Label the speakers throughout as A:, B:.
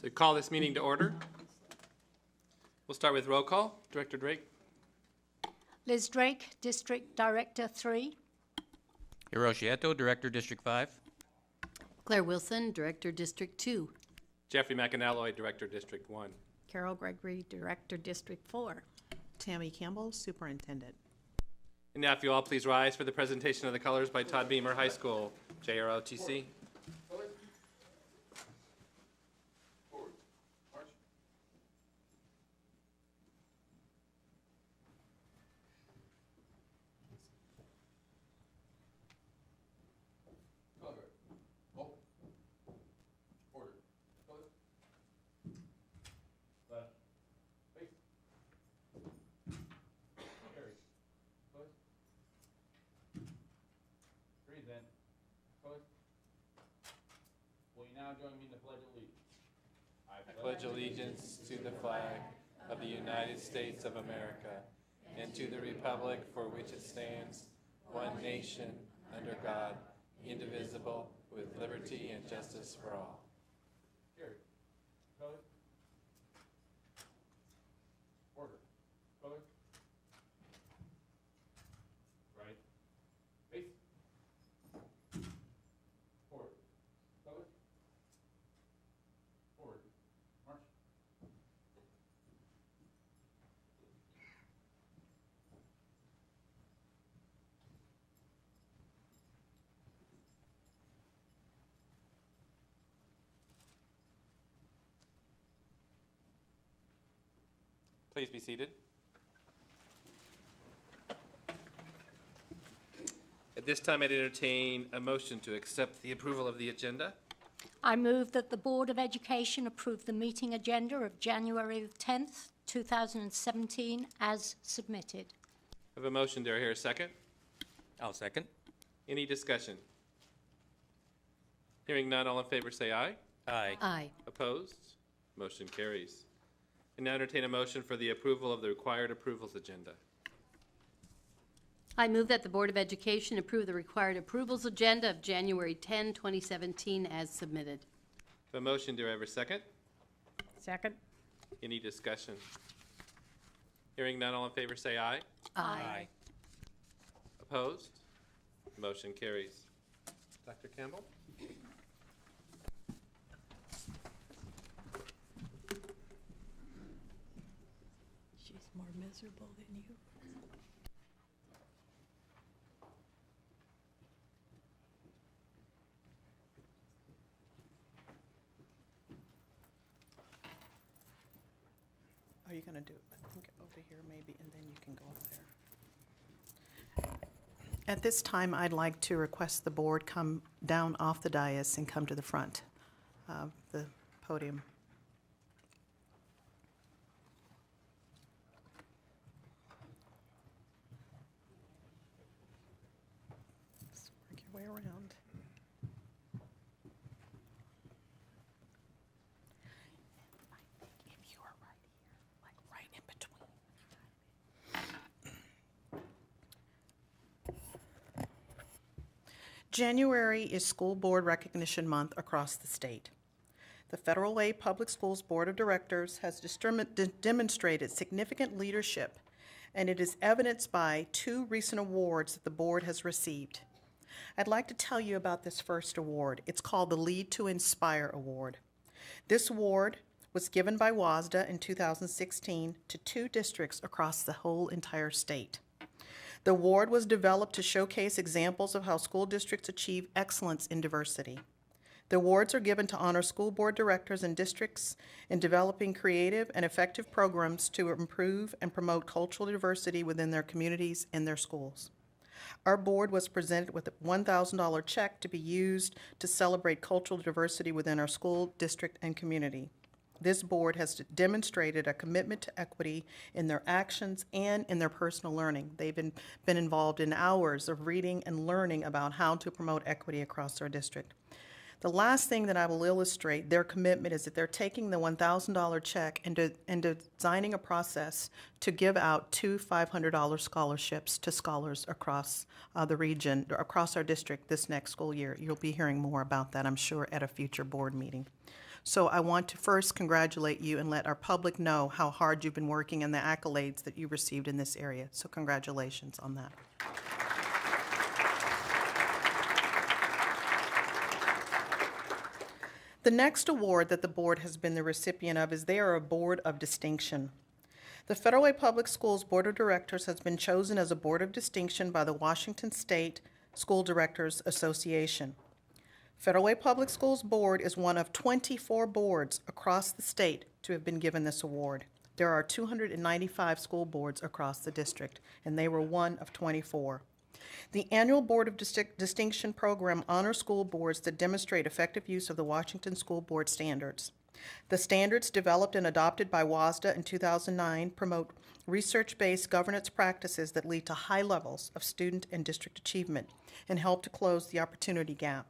A: So call this meeting to order. We'll start with roll call. Director Drake.
B: Liz Drake, District Director 3.
C: Hiroshiato, Director, District 5.
D: Claire Wilson, Director, District 2.
A: Jeffrey McAnalloy, Director, District 1.
E: Carol Gregory, Director, District 4.
F: Tammy Campbell, Superintendent.
A: And now if you all please rise for the presentation of the colors by Todd Beamer High School, JROTC.
C: Will you now join me in the Pledge of Allegiance?
A: I pledge allegiance to the flag of the United States of America and to the republic for which it stands, one nation, under God, indivisible, with liberty and justice for all.
C: Carry. Color. Order. Color. Right. Face. Forward. Color. Forward. March.
A: Please be seated. At this time, I'd entertain a motion to accept the approval of the agenda.
B: I move that the Board of Education approve the meeting agenda of January the 10th, 2017 as submitted.
A: I have a motion. Do I hear a second?
C: I'll second.
A: Any discussion? Hearing none, all in favor say aye.
C: Aye.
D: Aye.
A: Opposed? Motion carries. And now entertain a motion for the approval of the required approvals agenda.
D: I move that the Board of Education approve the required approvals agenda of January 10, 2017 as submitted.
A: A motion, do I have a second?
E: Second.
A: Any discussion? Hearing none, all in favor say aye.
D: Aye.
A: Opposed? Motion carries. Dr. Campbell?
E: She's more miserable than you.
F: Are you going to do it? I think over here maybe, and then you can go up there. At this time, I'd like to request the board come down off the dais and come to the front of the podium. Just work your way around. If you are right here, like right in between. January is School Board Recognition Month across the state. The Federal Way Public Schools Board of Directors has demonstrated significant leadership, and it is evidenced by 2 recent awards that the board has received. I'd like to tell you about this first award. It's called the Lead to Inspire Award. This award was given by WASDA in 2016 to 2 districts across the whole entire state. The award was developed to showcase examples of how school districts achieve excellence in diversity. The awards are given to honor school board directors and districts in developing creative and effective programs to improve and promote cultural diversity within their communities and their schools. Our board was presented with a $1,000 check to be used to celebrate cultural diversity within our school, district, and community. This board has demonstrated a commitment to equity in their actions and in their personal learning. They've been involved in hours of reading and learning about how to promote equity across our district. The last thing that I will illustrate their commitment is that they're taking the $1,000 check and designing a process to give out 2 $500 scholarships to scholars across the region, across our district this next school year. You'll be hearing more about that, I'm sure, at a future board meeting. So I want to first congratulate you and let our public know how hard you've been working and the accolades that you received in this area. So congratulations on that. The next award that the board has been the recipient of is they are a Board of Distinction. The Federal Way Public Schools Board of Directors has been chosen as a Board of Distinction by the Washington State School Directors Association. Federal Way Public Schools Board is one of 24 boards across the state to have been given this award. There are 295 school boards across the district, and they were one of 24. The annual Board of Distinction program honors school boards that demonstrate effective use of the Washington School Board standards. The standards, developed and adopted by WASDA in 2009, promote research-based governance practices that lead to high levels of student and district achievement and help to close the opportunity gap.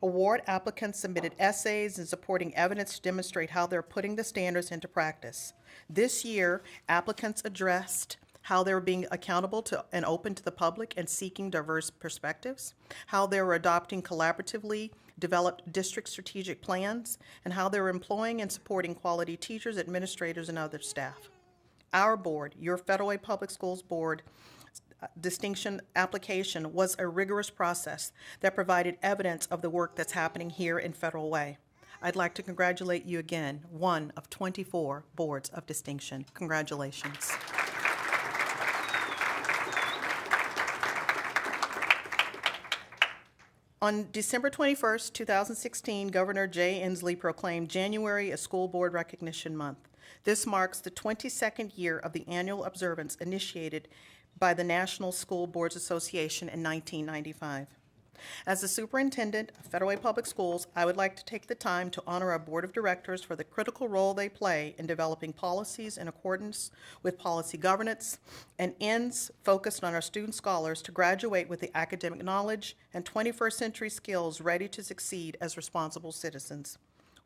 F: Award applicants submitted essays and supporting evidence to demonstrate how they're putting the standards into practice. This year, applicants addressed how they were being accountable to and open to the public and seeking diverse perspectives, how they were adopting collaboratively developed district strategic plans, and how they were employing and supporting quality teachers, administrators, and other staff. Our board, your Federal Way Public Schools Board distinction application, was a rigorous process that provided evidence of the work that's happening here in Federal Way. I'd like to congratulate you again, one of 24 boards of distinction. Congratulations. On December 21st, 2016, Governor Jay Inslee proclaimed January a School Board Recognition Month. This marks the 22nd year of the annual observance initiated by the National School Boards Association in 1995. As the superintendent of Federal Way Public Schools, I would like to take the time to honor our board of directors for the critical role they play in developing policies in accordance with policy governance and ends focused on our student scholars to graduate with the academic knowledge and 21st century skills ready to succeed as responsible citizens.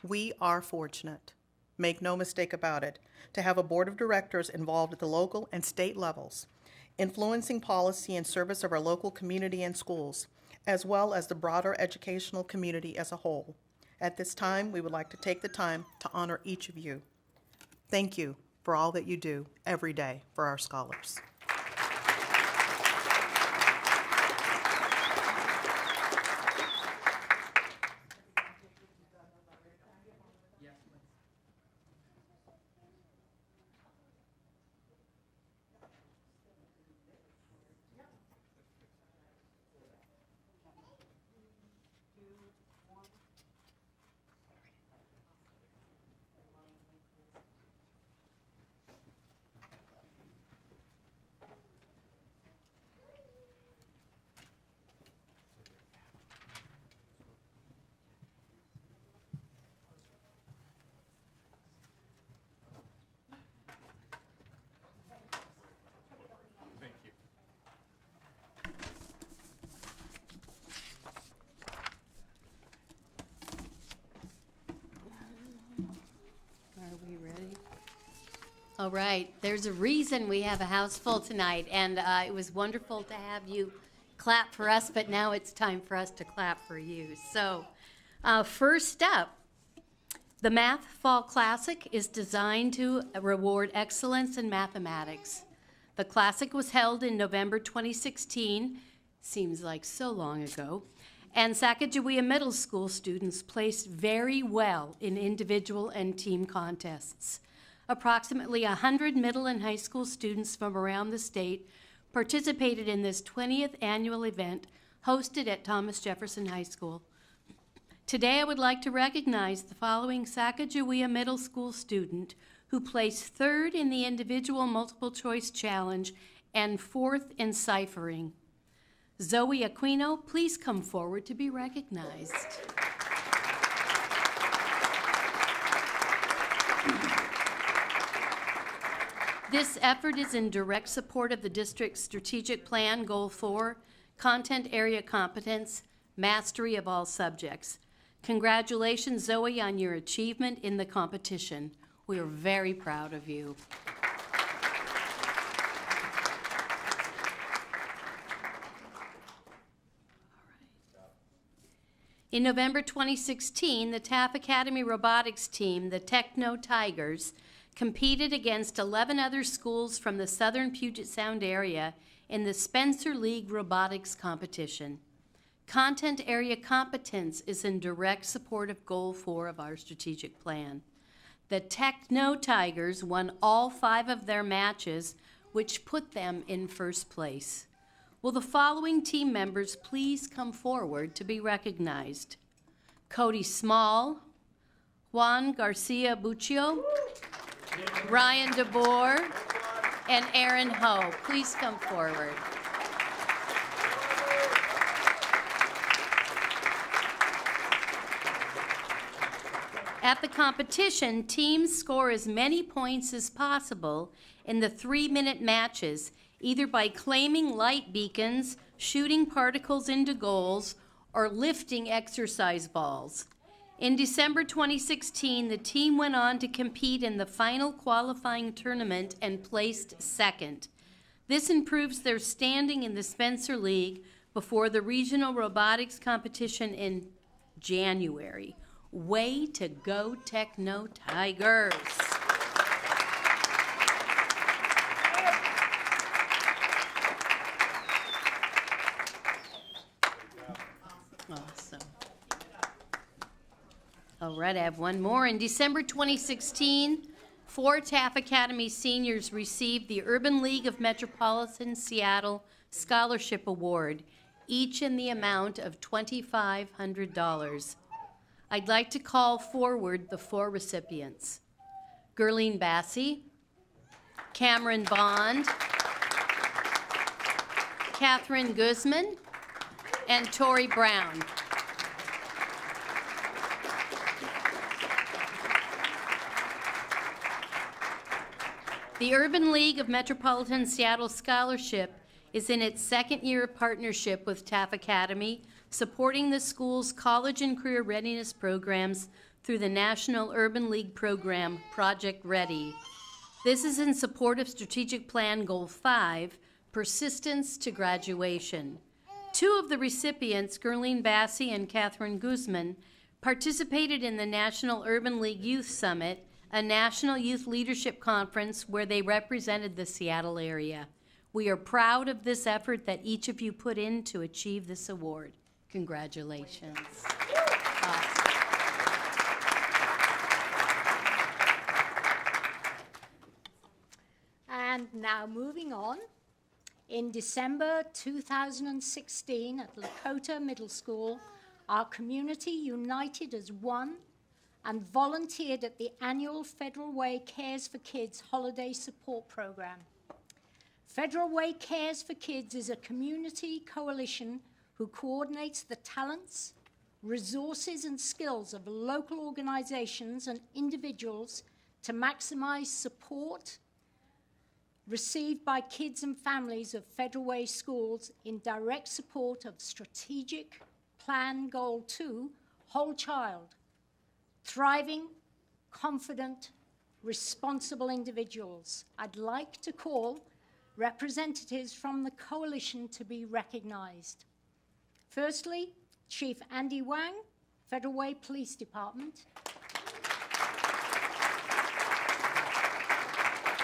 F: We are fortunate, make no mistake about it, to have a board of directors involved at the local and state levels, influencing policy in service of our local community and schools, as well as the broader educational community as a whole. At this time, we would like to take the time to honor each of you. Thank you for all that you do every day for our scholars.
C: Thank you.
D: Are we ready? All right, there's a reason we have a house full tonight, and it was wonderful to have you clap for us, but now it's time for us to clap for you. So, first up, the Math Fall Classic is designed to reward excellence in mathematics. The Classic was held in November 2016, seems like so long ago, and Sacagawea Middle School students placed very well in individual and team contests. Approximately 100 middle and high school students from around the state participated in this 20th annual event hosted at Thomas Jefferson High School. Today, I would like to recognize the following Sacagawea Middle School student who placed third in the individual multiple choice challenge and fourth in ciphering. Zoe Aquino, please come forward to be recognized. This effort is in direct support of the district's strategic plan, Goal 4, Content Area Competence, Mastery of All Subjects. Congratulations, Zoe, on your achievement in the competition. We are very proud of you. In November 2016, the Taft Academy robotics team, the Techno Tigers, competed against 11 other schools from the southern Puget Sound area in the Spencer League robotics competition. Content area competence is in direct support of Goal 4 of our strategic plan. The Techno Tigers won all 5 of their matches, which put them in first place. Will the following team members please come forward to be recognized? Cody Small, Juan Garcia Buccio, Ryan DeBoer, and Aaron Ho. Please come forward. At the competition, teams score as many points as possible in the 3-minute matches, either by claiming light beacons, shooting particles into goals, or lifting exercise balls. In December 2016, the team went on to compete in the final qualifying tournament and placed second. This improves their standing in the Spencer League before the regional robotics competition in January. Way to go, Techno Tigers. Awesome. All right, I have one more. In December 2016, 4 Taft Academy seniors received the Urban League of Metropolitan Seattle Scholarship Award, each in the amount of $2,500. I'd like to call forward the 4 recipients: Gerline Bassey, Cameron Bond, Catherine Guzman, and Tori Brown. The Urban League of Metropolitan Seattle Scholarship is in its 2nd year of partnership with Taft Academy, supporting the school's college and career readiness programs through the National Urban League program, Project Ready. This is in support of Strategic Plan Goal 5, Persistence to Graduation. 2 of the recipients, Gerline Bassey and Catherine Guzman, participated in the National Urban League Youth Summit, a national youth leadership conference where they represented the Seattle area. We are proud of this effort that each of you put in to achieve this award. Congratulations. Awesome.
B: And now moving on. In December 2016 at Lakota Middle School, our community united as one and volunteered at the annual Federal Way Cares for Kids Holiday Support Program. Federal Way Cares for Kids is a community coalition who coordinates the talents, resources, and skills of local organizations and individuals to maximize support received by kids and families of Federal Way schools in direct support of Strategic Plan Goal 2, Whole Child, thriving, confident, responsible individuals. I'd like to call representatives from the coalition to be recognized. Firstly, Chief Andy Wang, Federal Way Police Department.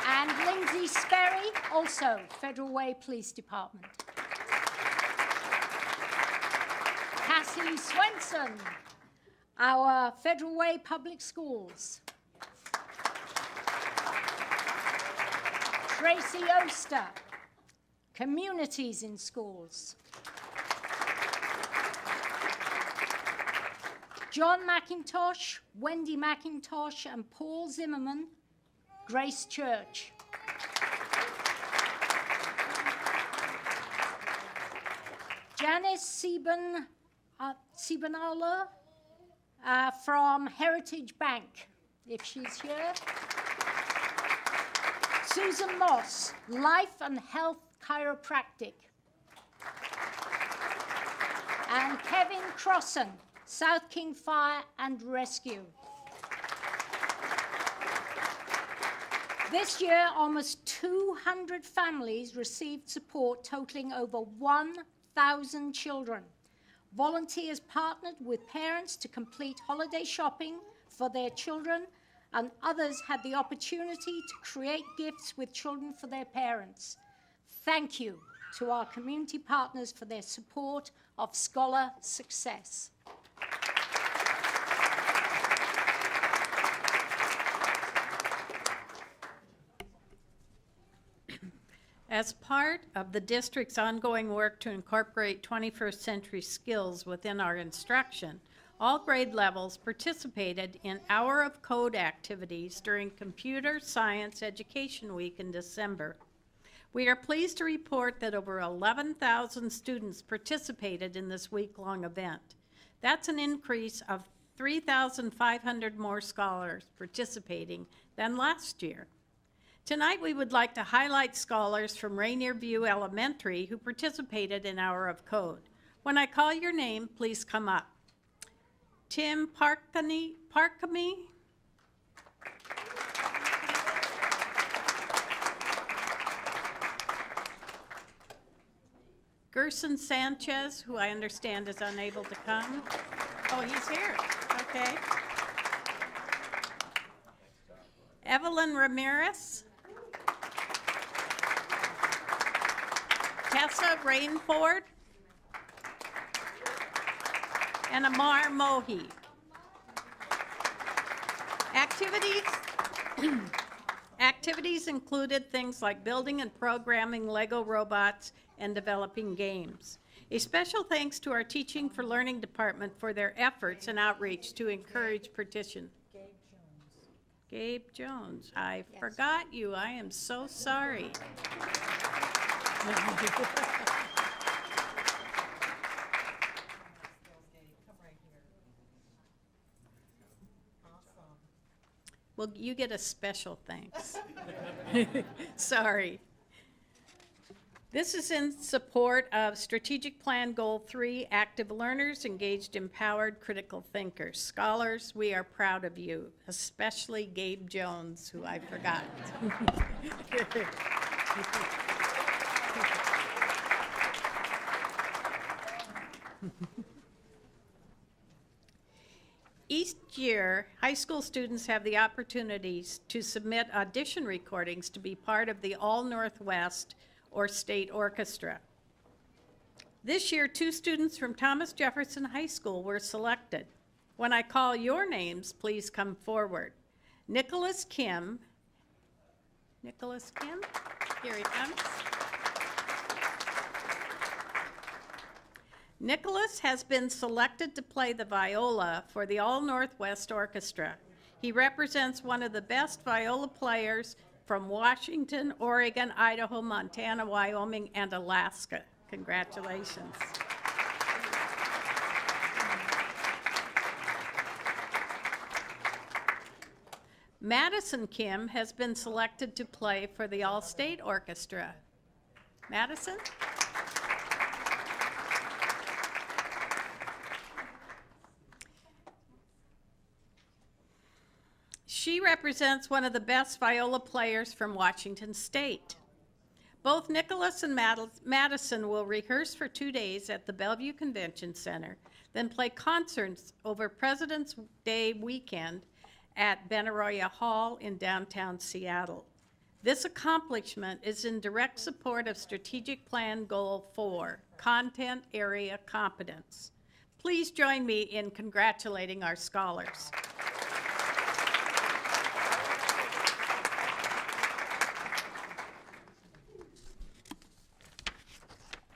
B: And Lindsay Sperry, also Federal Way Police Department. Cassie Swenson, our Federal Way Public Schools. Tracy Oster, Communities in Schools. John McIntosh, Wendy McIntosh, and Paul Zimmerman, Grace Church. Janice Siebenauer from Heritage Bank, if she's here. Susan Moss, Life and Health Chiropractic. And Kevin Crossan, South King Fire and Rescue. This year, almost 200 families received support totaling over 1,000 children. Volunteers partnered with parents to complete holiday shopping for their children, and others had the opportunity to create gifts with children for their parents. Thank you to our community partners for their support of scholar success.
E: As part of the district's ongoing work to incorporate 21st century skills within our instruction, all grade levels participated in Hour of Code activities during Computer Science Education Week in December. We are pleased to report that over 11,000 students participated in this week-long event. That's an increase of 3,500 more scholars participating than last year. Tonight, we would like to highlight scholars from Rainier View Elementary who participated in Hour of Code. When I call your name, please come up. Tim Parkamy, Gerson Sanchez, who I understand is unable to come. Oh, he's here. Okay. Evelyn Ramirez. Tessa Rainford. And Amar Mohi. Activities included things like building and programming Lego robots and developing games. A special thanks to our Teaching for Learning department for their efforts and outreach to encourage participation. Gabe Jones, I forgot you. I am so sorry. Well, you get a special thanks. Sorry. This is in support of Strategic Plan Goal 3, Active Learners, Engaged, Empowered, Critical Thinkers. Scholars, we are proud of you, especially Gabe Jones, who I forgot. Each year, high school students have the opportunities to submit audition recordings to be part of the All Northwest or state orchestra. This year, 2 students from Thomas Jefferson High School were selected. When I call your names, please come forward. Nicholas Kim, here he comes. Nicholas has been selected to play the viola for the All Northwest Orchestra. He represents one of the best viola players from Washington, Oregon, Idaho, Montana, Wyoming, and Alaska. Congratulations. Madison Kim has been selected to play for the All-State Orchestra. Madison? She represents one of the best viola players from Washington State. Both Nicholas and Madison will rehearse for 2 days at the Bellevue Convention Center, then play concerts over President's Day weekend at Benaroya Hall in downtown Seattle. This accomplishment is in direct support of Strategic Plan Goal 4, Content Area Competence. Please join me in congratulating our scholars.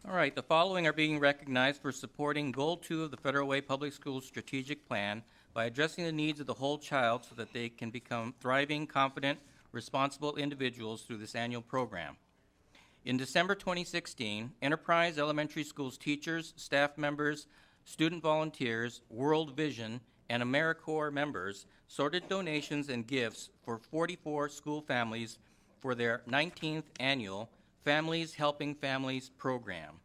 G: All right, the following are being recognized for supporting Goal 2 of the Federal Way Public Schools Strategic Plan by addressing the needs of the whole child so that they can become thriving, confident, responsible individuals through this annual program. In December 2016, Enterprise Elementary School's teachers, staff members, student volunteers, World Vision, and AmeriCorps members sorted donations and gifts for 44 school families for their 19th annual Families Helping Families program.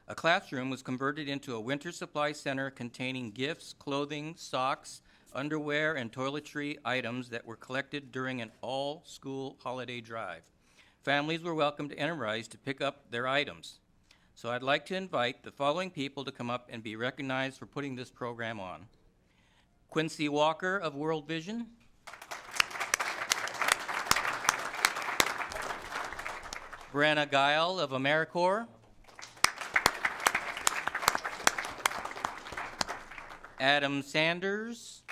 G: A classroom was converted into a winter supply center containing gifts, clothing, socks, underwear, and toiletry items that were collected during an all-school holiday drive. Families were welcome to Enterprise to pick up their items. So I'd like to invite the following people to come up and be recognized for putting this program on. Quincy Walker of World Vision. Brenna Guile of AmeriCorps. Adam Sanders.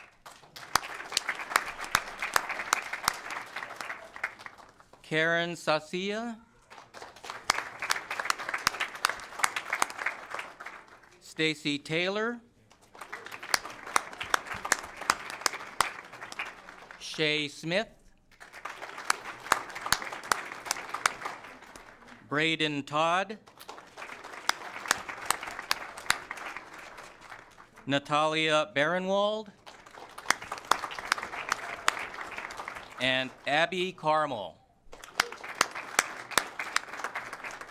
G: Karen Sasia. Stacy Taylor. Shay Smith. Braden Todd. Natalia Barenwald. And Abby Carmel.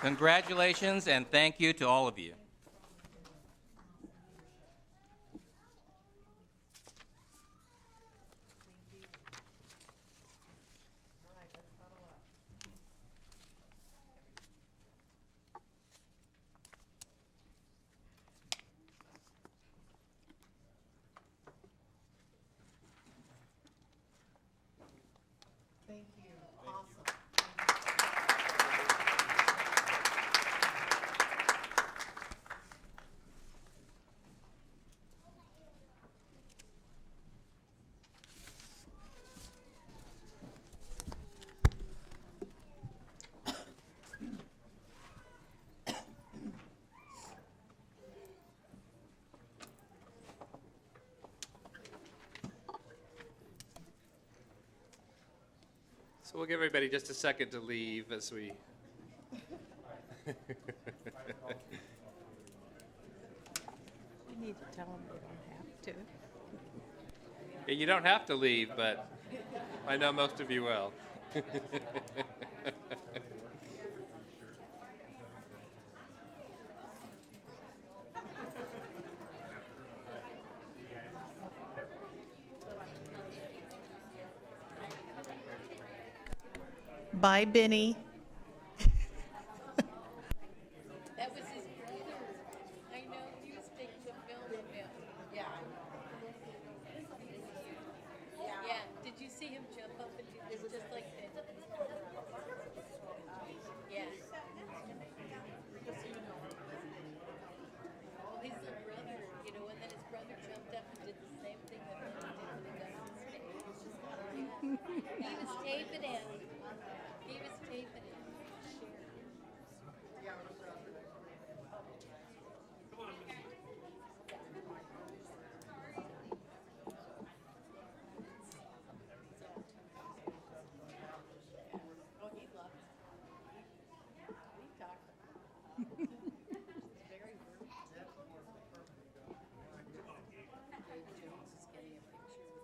G: Congratulations and thank you to all of you.
F: Thank you. Awesome.
A: So we'll give everybody just a second to leave as we.
E: You need to tell them they don't have to.
A: Yeah, you don't have to leave, but I know most of you will.
F: Bye, Benny.
D: That was his brother. I know, he was taking the film of him. Yeah. Yeah, did you see him jump up and do this just like this? Yeah. Well, he's the brother, you know, and then his brother jumped up and did the same thing that Billy did when he got on stage. He was taping him. He was taping him. Oh, he loved it. We talked. Very worried. Dave Jones is getting a picture with us.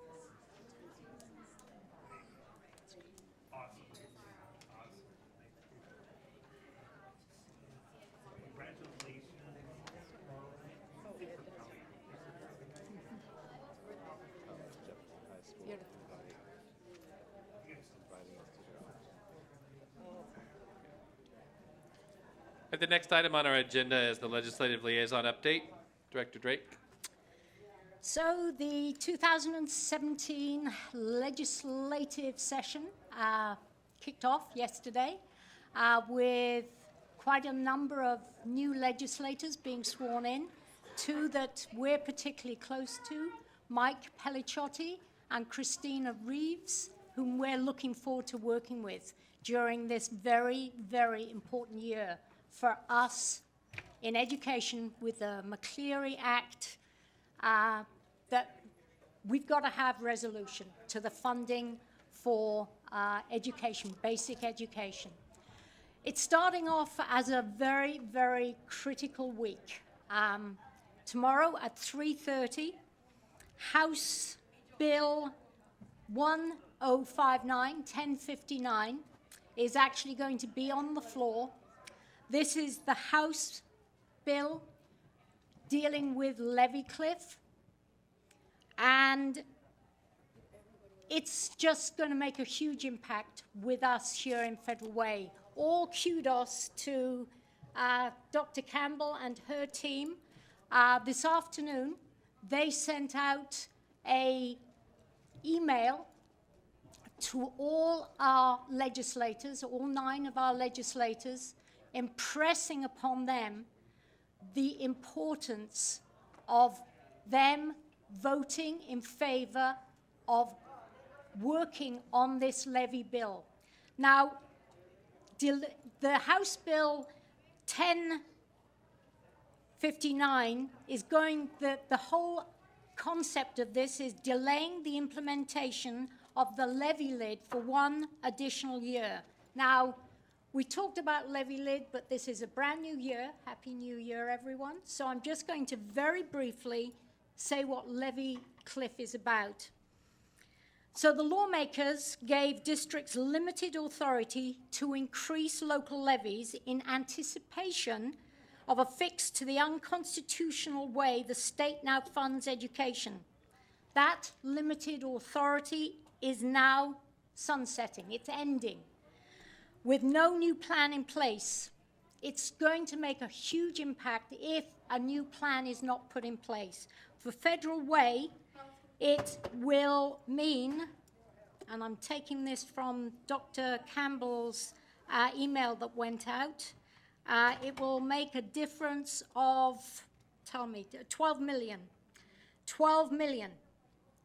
A: And the next item on our agenda is the legislative liaison update. Director Drake.
B: So the 2017 legislative session kicked off yesterday with quite a number of new legislators being sworn in. Two that we're particularly close to, Mike Pellicciotti and Christina Reeves, whom we're looking forward to working with during this very, very important year for us in education with the McCleary Act, that we've got to have resolution to the funding for education, basic education. It's starting off as a very, very critical week. Tomorrow at 3:30, House Bill 1059 is actually going to be on the floor. This is the House bill dealing with levy cliff, and it's just going to make a huge impact with us here in Federal Way. All kudos to Dr. Campbell and her team, this afternoon, they sent out a email to all our legislators, all 9 of our legislators, impressing upon them the importance of them voting in favor of working on this levy bill. Now, the House Bill 1059 is going, the whole concept of this is delaying the implementation of the levy lid for 1 additional year. Now, we talked about levy lid, but this is a brand new year. Happy New Year, everyone. So I'm just going to very briefly say what levy cliff is about. So the lawmakers gave districts limited authority to increase local levies in anticipation of a fix to the unconstitutional way the state now funds education. That limited authority is now sunsetting. It's ending. With no new plan in place, it's going to make a huge impact if a new plan is not put in place. For Federal Way, it will mean, and I'm taking this from Dr. Campbell's email that went out, it will make a difference of, 12 million. 12 million.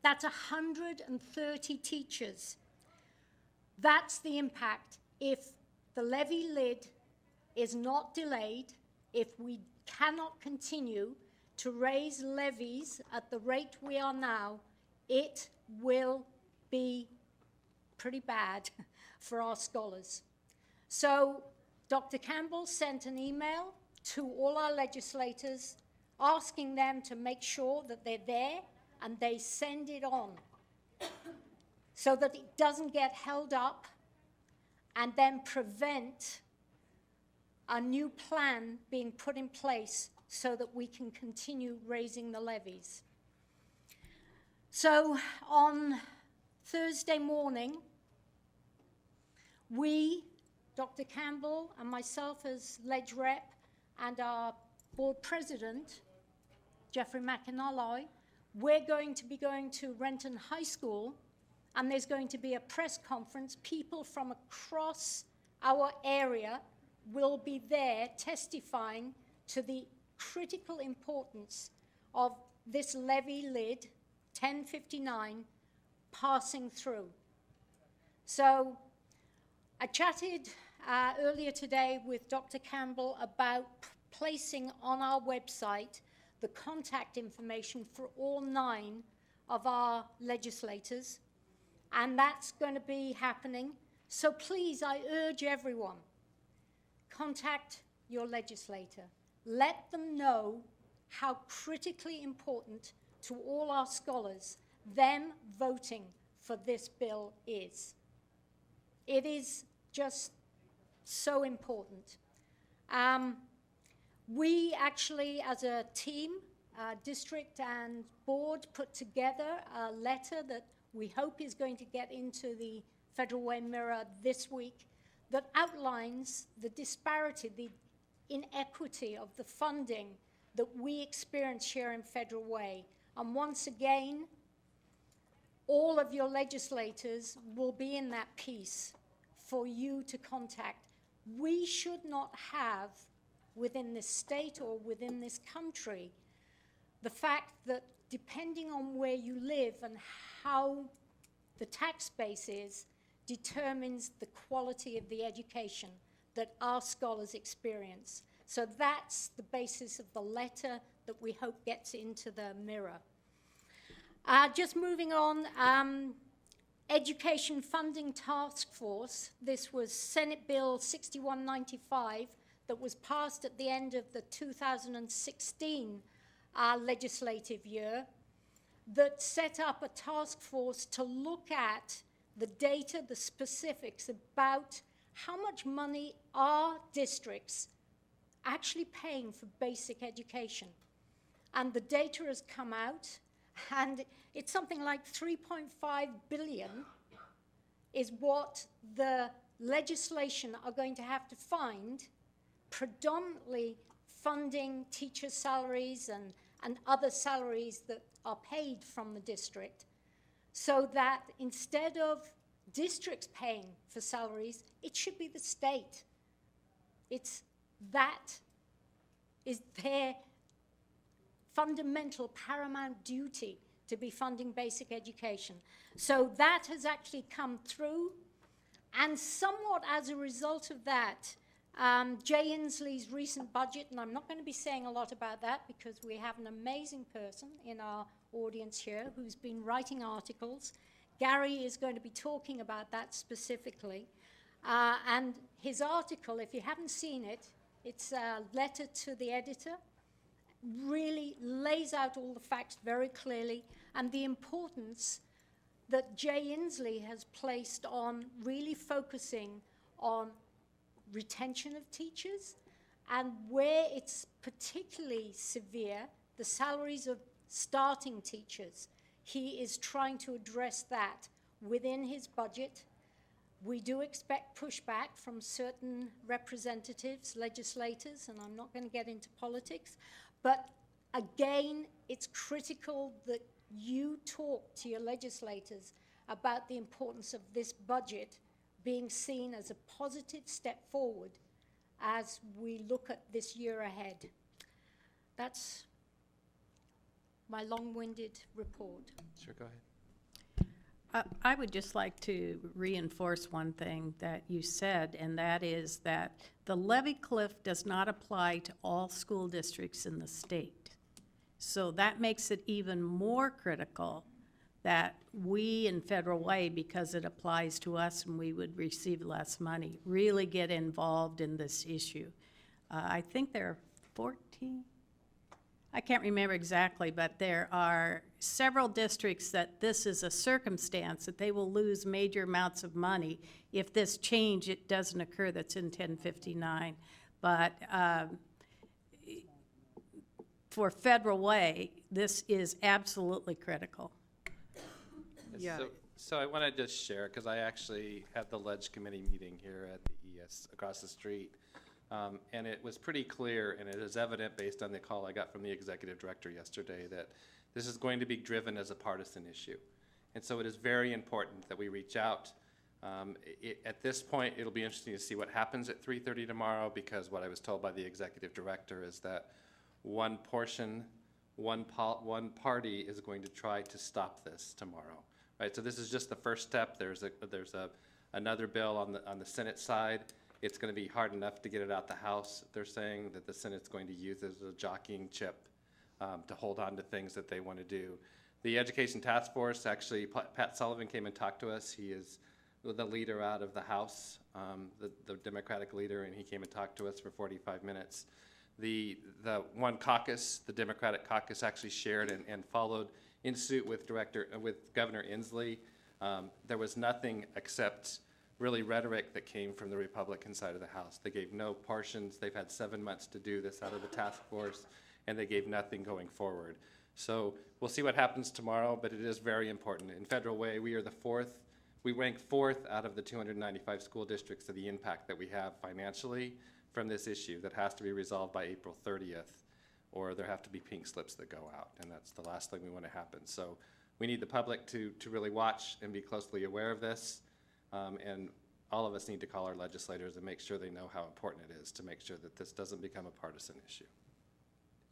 B: That's 130 teachers. That's the impact if the levy lid is not delayed, if we cannot continue to raise levies at the rate we are now, it will be pretty bad for our scholars. So Dr. Campbell sent an email to all our legislators asking them to make sure that they're there and they send it on so that it doesn't get held up and then prevent a new plan being put in place so that we can continue raising the levies. So on Thursday morning, we, Dr. Campbell and myself as Ledge Rep and our board president, Jeffrey McAnally, we're going to be going to Renton High School, and there's going to be a press conference. People from across our area will be there testifying to the critical importance of this levy lid, 1059, passing through. So I chatted earlier today with Dr. Campbell about placing on our website the contact information for all 9 of our legislators, and that's going to be happening. So please, I urge everyone, contact your legislator. Let them know how critically important to all our scholars them voting for this bill is. It is just so important. We actually, as a team, district and board, put together a letter that we hope is going to get into the Federal Way Mirror this week that outlines the disparity, the inequity of the funding that we experience here in Federal Way. And once again, all of your legislators will be in that piece for you to contact. We should not have, within this state or within this country, the fact that depending on where you live and how the tax base is, determines the quality of the education that our scholars experience. So that's the basis of the letter that we hope gets into the Mirror. Just moving on, Education Funding Task Force. This was Senate Bill 6195 that was passed at the end of the 2016 legislative year, that set up a task force to look at the data, the specifics about how much money are districts actually paying for basic education. And the data has come out, and it's something like 3.5 billion is what the legislation are going to have to find predominantly funding teacher salaries and other salaries that are paid from the district, so that instead of districts paying for salaries, it should be the state. That is their fundamental paramount duty, to be funding basic education. So that has actually come through, and somewhat as a result of that, Jay Inslee's recent budget, and I'm not going to be saying a lot about that because we have an amazing person in our audience here who's been writing articles. Gary is going to be talking about that specifically. And his article, if you haven't seen it, it's a letter to the editor, really lays out all the facts very clearly, and the importance that Jay Inslee has placed on really focusing on retention of teachers, and where it's particularly severe, the salaries of starting teachers. He is trying to address that within his budget. We do expect pushback from certain representatives, legislators, and I'm not going to get into politics, but again, it's critical that you talk to your legislators about the importance of this budget being seen as a positive step forward as we look at this year ahead. That's my long-winded report.
A: Sure, go ahead.
E: I would just like to reinforce one thing that you said, and that is that the levy cliff does not apply to all school districts in the state. So that makes it even more critical that we in Federal Way, because it applies to us and we would receive less money, really get involved in this issue. I think there are 14, I can't remember exactly, but there are several districts that this is a circumstance that they will lose major amounts of money if this change, it doesn't occur, that's in 1059. But for Federal Way, this is absolutely critical.
F: Yeah.
A: So I want to just share, because I actually had the Ledge Committee meeting here at the ES across the street. And it was pretty clear, and it is evident based on the call I got from the executive director yesterday, that this is going to be driven as a partisan issue. And so it is very important that we reach out. At this point, it'll be interesting to see what happens at 3:30 tomorrow, because what I was told by the executive director is that one party is going to try to stop this tomorrow. Right, so this is just the first step. There's another bill on the Senate side. It's going to be hard enough to get it out the House. They're saying that the Senate's going to use it as a jockeying chip to hold on to things that they want to do. The Education Task Force, actually, Pat Sullivan came and talked to us. He is the leader out of the House, the Democratic leader, and he came and talked to us for 45 minutes. The one caucus, the Democratic caucus, actually shared and followed in suit with Governor Inslee. There was nothing except really rhetoric that came from the Republican side of the House. They gave no portions. They've had 7 months to do this out of the task force, and they gave nothing going forward. So we'll see what happens tomorrow, but it is very important. In Federal Way, we are we rank 4th out of the 295 school districts of the impact that we have financially from this issue that has to be resolved by April 30th, or there have to be pink slips that go out, and that's the last thing we want to happen. So we need the public to really watch and be closely aware of this, and all of us need to call our legislators and make sure they know how important it is to make sure that this doesn't become a partisan issue.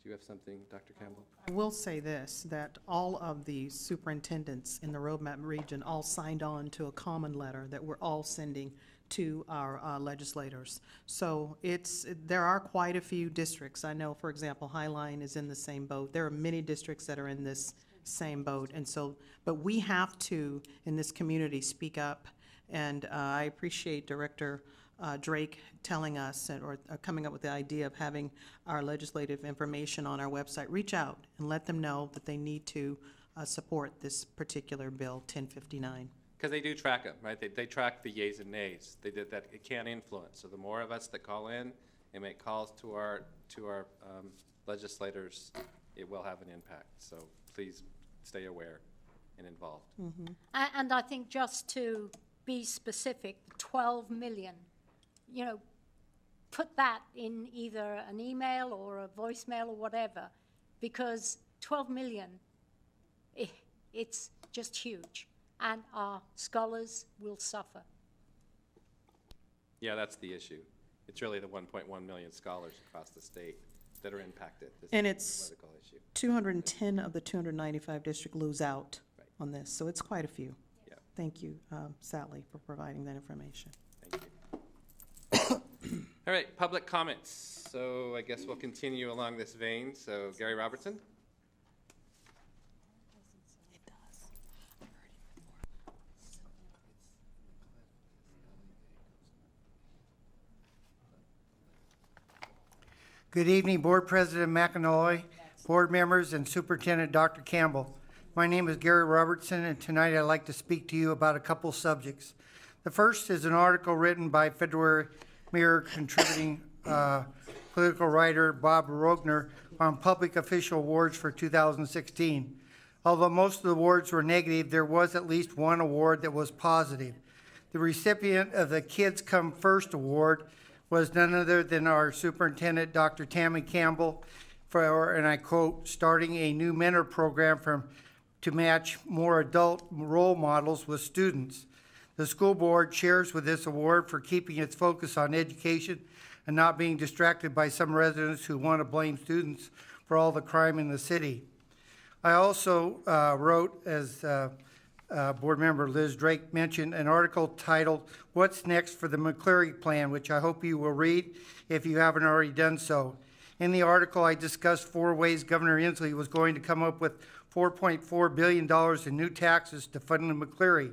A: Do you have something, Dr. Campbell?
F: I will say this, that all of the superintendents in the roadmap region all signed on to a common letter that we're all sending to our legislators. So there are quite a few districts. I know, for example, Highline is in the same boat. There are many districts that are in this same boat. And so, but we have to, in this community, speak up. And I appreciate Director Drake telling us or coming up with the idea of having our legislative information on our website. Reach out and let them know that they need to support this particular bill, 1059.
A: Because they do track them, right? They track the yays and nays. They did that. It can influence. So the more of us that call in and make calls to our legislators, it will have an impact. So please stay aware and involved.
B: Mm-hmm. And I think just to be specific, 12 million, put that in either an email or a voicemail or whatever, because 12 million, it's just huge, and our scholars will suffer.
A: Yeah, that's the issue. It's really the 1.1 million scholars across the state that are impacted. This
F: And
A: is a
F: it's
A: political issue.
F: 210 of the 295 district lose out
A: Right.
F: on this, so it's quite a few.
A: Yeah.
F: Thank you, Sally, for providing that information.
A: Thank you. All right, public comments. So I guess we'll continue along this vein. So Gary Robertson.
H: Good evening, Board President McAnally, board members, and Superintendent Dr. Campbell. My name is Gary Robertson, and tonight I'd like to speak to you about a couple subjects. The first is an article written by February Mirror contributing political writer Bob Rogner on public official awards for 2016. Although most of the awards were negative, there was at least one award that was positive. The recipient of the Kids Come First Award was none other than our superintendent, Dr. Tammy Campbell, for, and I quote, starting a new mentor program to match more adult role models with students. The school board shares with this award for keeping its focus on education and not being distracted by some residents who want to blame students for all the crime in the city. I also wrote, as board member Liz Drake mentioned, an article titled, What's Next for the McCleary Plan, which I hope you will read if you haven't already done so. In the article, I discussed 4 ways Governor Inslee was going to come up with $4.4 billion in new taxes to fund the McCleary.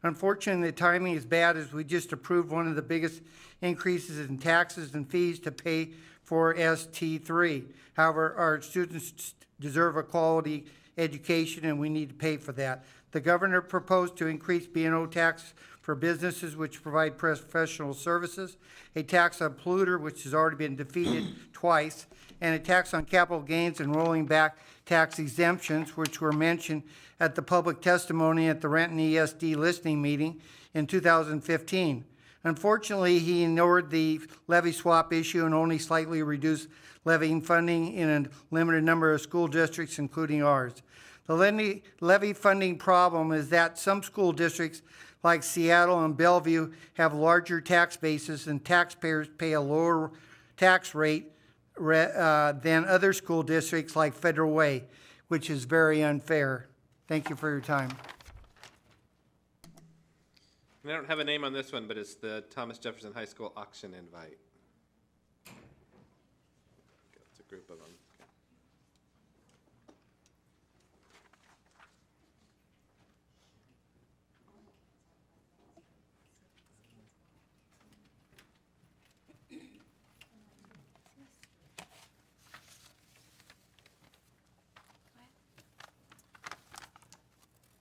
H: Unfortunately, the timing is bad as we just approved one of the biggest increases in taxes and fees to pay for ST3. However, our students deserve a quality education and we need to pay for that. The governor proposed to increase B&O tax for businesses which provide professional services, a tax on polluter, which has already been defeated twice, and a tax on capital gains and rolling back tax exemptions, which were mentioned at the public testimony at the Renton ESD listening meeting in 2015. Unfortunately, he ignored the levy swap issue and only slightly reduced levying funding in a limited number of school districts, including ours. The levy funding problem is that some school districts like Seattle and Bellevue have larger tax bases and taxpayers pay a lower tax rate than other school districts like Federal Way, which is very unfair. Thank you for your time.
A: And I don't have a name on this one, but it's the Thomas Jefferson High School auction invite. It's a group of them.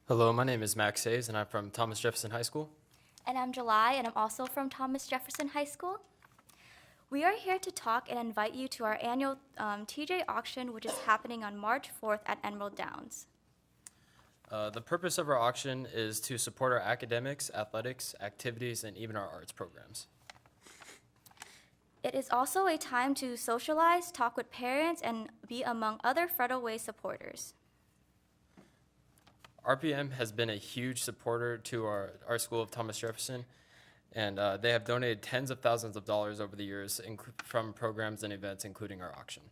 I: Hello, my name is Max Hayes, and I'm from Thomas Jefferson High School.
J: And I'm July, and I'm also from Thomas Jefferson High School. We are here to talk and invite you to our annual TJ auction, which is happening on March 4th at Emerald Downs.
I: The purpose of our auction is to support our academics, athletics, activities, and even our arts programs.
J: It is also a time to socialize, talk with parents, and be among other Federal Way supporters.
I: RPM has been a huge supporter to our school of Thomas Jefferson, and they have donated tens of thousands of dollars over the years from programs and events, including our auction.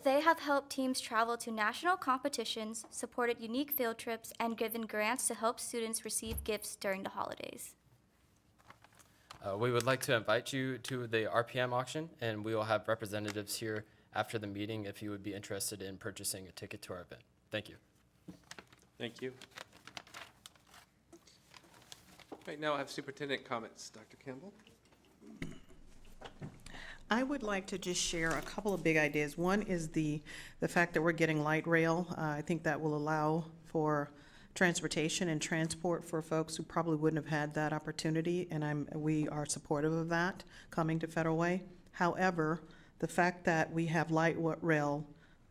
J: They have helped teams travel to national competitions, supported unique field trips, and given grants to help students receive gifts during the holidays.
I: We would like to invite you to the RPM auction, and we will have representatives here after the meeting if you would be interested in purchasing a ticket to our event. Thank you.
A: Thank you. Right now I have superintendent comments. Dr. Campbell?
F: I would like to just share a couple of big ideas. One is the fact that we're getting light rail. I think that will allow for transportation and transport for folks who probably wouldn't have had that opportunity, and we are supportive of that coming to Federal Way. However, the fact that we have light rail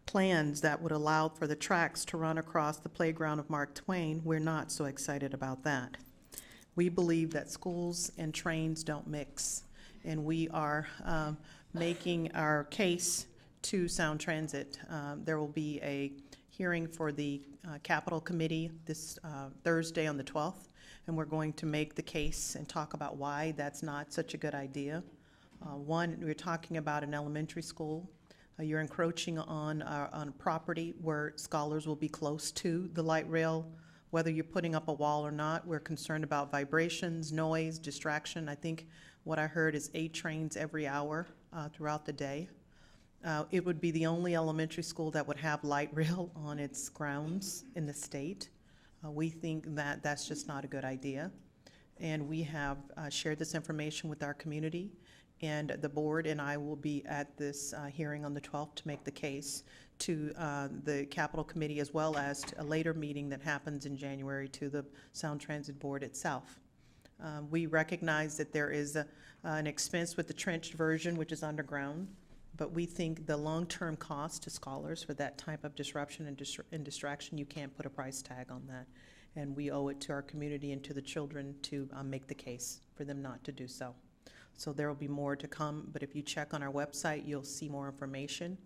F: plans that would allow for the tracks to run across the playground of Mark Twain, we're not so excited about that. We believe that schools and trains don't mix, and we are making our case to Sound Transit. There will be a hearing for the Capital Committee this Thursday on the 12th, and we're going to make the case and talk about why that's not such a good idea. One, we're talking about an elementary school. You're encroaching on property where scholars will be close to the light rail. Whether you're putting up a wall or not, we're concerned about vibrations, noise, distraction. I think what I heard is 8 trains every hour throughout the day. It would be the only elementary school that would have light rail on its grounds in the state. We think that that's just not a good idea. And we have shared this information with our community, and the board and I will be at this hearing on the 12th to make the case to the Capital Committee, as well as to a later meeting that happens in January to the Sound Transit Board itself. We recognize that there is an expense with the trenched version, which is underground, but we think the long-term cost to scholars for that type of disruption and distraction, you can't put a price tag on that. And we owe it to our community and to the children to make the case for them not to do so. So there will be more to come, but if you check on our website, you'll see more information.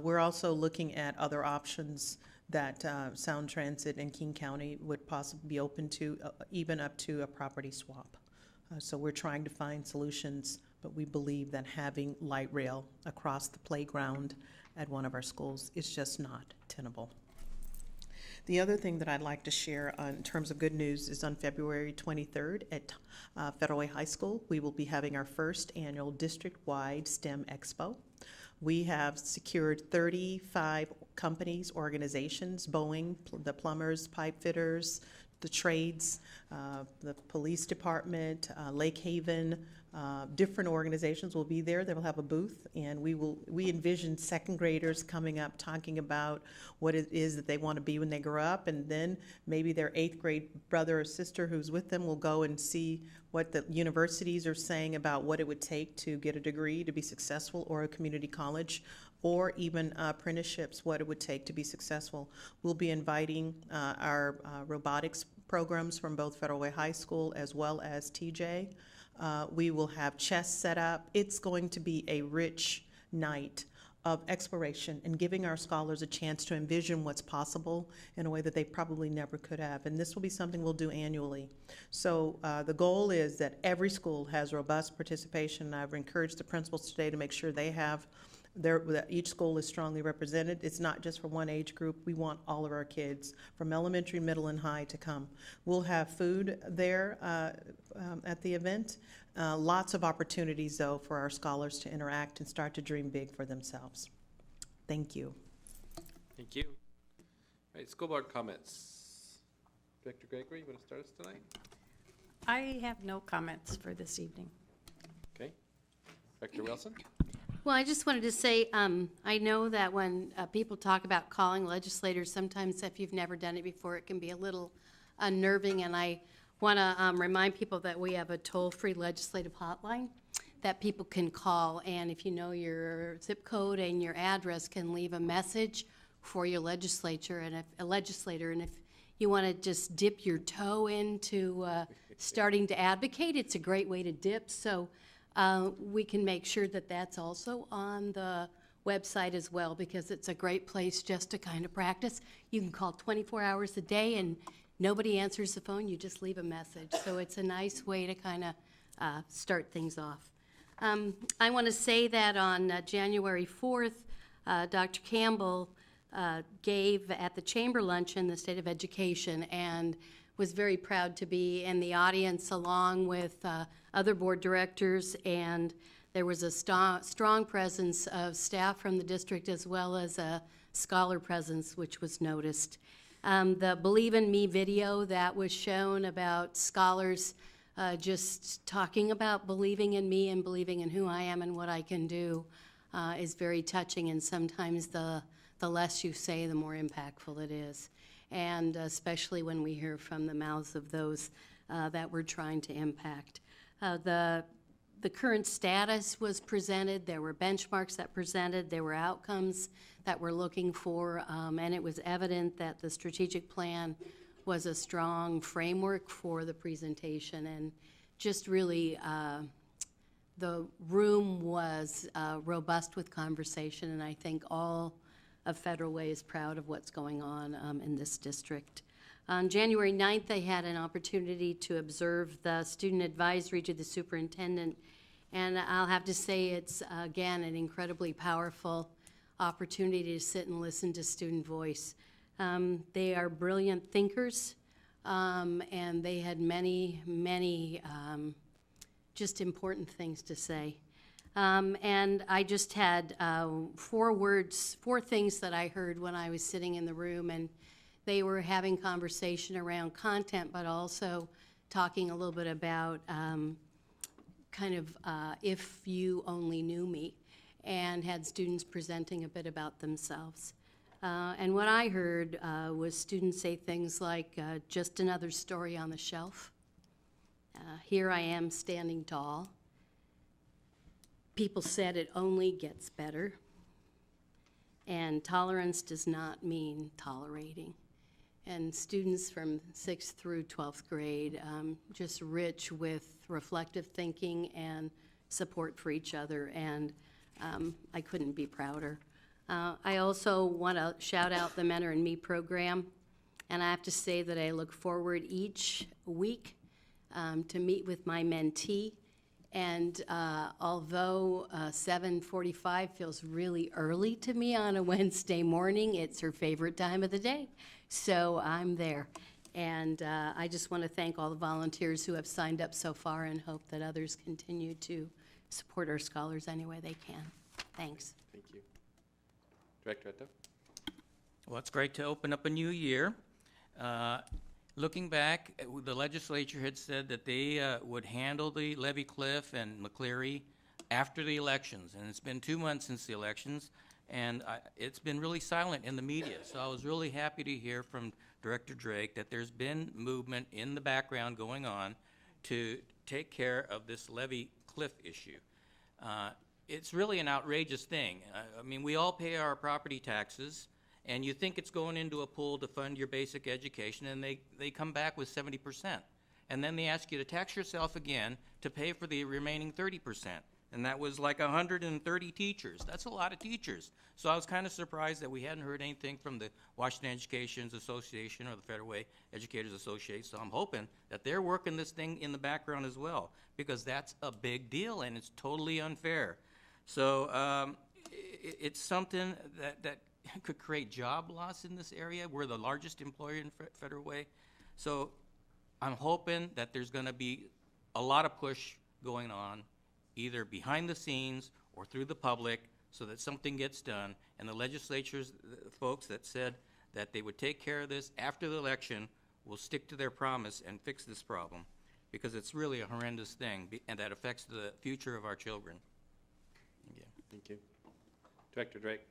F: We're also looking at other options that Sound Transit and King County would possibly be open to, even up to a property swap. So we're trying to find solutions, but we believe that having light rail across the playground at one of our schools is just not tenable. The other thing that I'd like to share in terms of good news is on February 23rd at Federal Way High School, we will be having our first annual district-wide STEM Expo. We have secured 35 companies, organizations, Boeing, the plumbers, pipe fitters, the trades, the police department, Lake Haven, different organizations will be there. They will have a booth, and we envision second graders coming up talking about what it is that they want to be when they grow up, and then maybe their 8th grade brother or sister who's with them will go and see what the universities are saying about what it would take to get a degree to be successful, or a community college, or even apprenticeships, what it would take to be successful. We'll be inviting our robotics programs from both Federal Way High School as well as TJ. We will have chess set up. It's going to be a rich night of exploration and giving our scholars a chance to envision what's possible in a way that they probably never could have. And this will be something we'll do annually. So the goal is that every school has robust participation. I've encouraged the principals today to make sure they have that each school is strongly represented. It's not just for one age group. We want all of our kids from elementary, middle, and high to come. We'll have food there at the event. Lots of opportunities, though, for our scholars to interact and start to dream big for themselves. Thank you.
A: Thank you. All right, school board comments. Director Gregory, you want to start us tonight?
E: I have no comments for this evening.
A: Okay. Director Wilson?
D: Well, I just wanted to say, I know that when people talk about calling legislators, sometimes if you've never done it before, it can be a little unnerving, and I want to remind people that we have a toll-free legislative hotline that people can call, and if you know your zip code and your address, can leave a message for your legislator, and if you want to just dip your toe into starting to advocate, it's a great way to dip. So we can make sure that that's also on the website as well, because it's a great place just to kind of practice. You can call 24 hours a day and nobody answers the phone, you just leave a message. So it's a nice way to kind of start things off. I want to say that on January 4th, Dr. Campbell gave at the Chamber Luncheon the State of Education, and was very proud to be in the audience along with other board directors, and there was a strong presence of staff from the district as well as a scholar presence, which was noticed. The Believe in Me video that was shown about scholars just talking about believing in me and believing in who I am and what I can do is very touching, and sometimes the less you say, the more impactful it is. And especially when we hear from the mouths of those that we're trying to impact. The current status was presented, there were benchmarks that presented, there were outcomes that we're looking for, and it was evident that the strategic plan was a strong framework for the presentation, and just really the room was robust with conversation, and I think all of Federal Way is proud of what's going on in this district. On January 9th, I had an opportunity to observe the student advisory to the superintendent, and I'll have to say it's, again, an incredibly powerful opportunity to sit and listen to student voice. They are brilliant thinkers, and they had many, many just important things to say. And I just had 4 things that I heard when I was sitting in the room, and they were having conversation around content, but also talking a little bit about if you only knew me, and had students presenting a bit about themselves. And what I heard was students say things like, just another story on the shelf. Here I am standing tall. People said it only gets better. And tolerance does not mean tolerating. And students from 6th through 12th grade, just rich with reflective thinking and support for each other, and I couldn't be prouder. I also want to shout out the Mentor and Me program, and I have to say that I look forward each week to meet with my mentee, and although 7:45 feels really early to me on a Wednesday morning, it's her favorite time of the day, so I'm there. And I just want to thank all the volunteers who have signed up so far, and hope that others continue to support our scholars any way they can. Thanks.
A: Thank you. Director Etto?
G: Well, it's great to open up a new year. Looking back, the legislature had said that they would handle the levy cliff and McCleary after the elections, and it's been 2 months since the elections, and it's been really silent in the media. So I was really happy to hear from Director Drake that there's been movement in the background going on to take care of this levy cliff issue. It's really an outrageous thing. I mean, we all pay our property taxes, and you think it's going into a pool to fund your basic education, and they come back with 70%. And then they ask you to tax yourself again to pay for the remaining 30%. And that was like 130 teachers. That's a lot of teachers. So I was kind of surprised that we hadn't heard anything from the Washington Education Association or the Federal Way Educators Association. So I'm hoping that they're working this thing in the background as well, because that's a big deal and it's totally unfair. So it's something that could create job loss in this area. We're the largest employer in Federal Way. So I'm hoping that there's going to be a lot of push going on, either behind the scenes or through the public, so that something gets done. And the legislature's folks that said that they would take care of this after the election will stick to their promise and fix this problem, because it's really a horrendous thing, and that affects the future of our children. Yeah.
A: Thank you. Director Drake?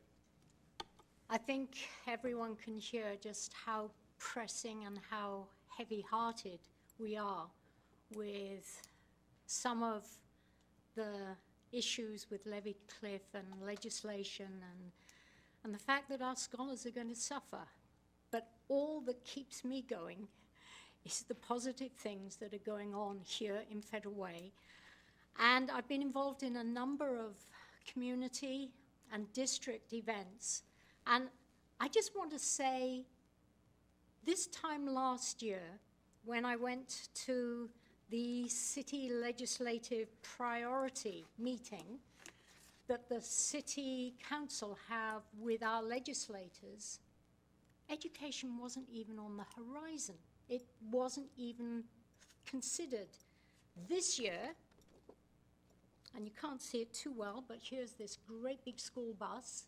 B: I think everyone can hear just how pressing and how heavy-hearted we are with some of the issues with levy cliff and legislation and the fact that our scholars are going to suffer. But all that keeps me going is the positive things that are going on here in Federal Way. And I've been involved in a number of community and district events. And I just want to say, this time last year, when I went to the city legislative priority meeting that the city council have with our legislators, education wasn't even on the horizon. It wasn't even considered. This year, and you can't see it too well, but here's this great big school bus.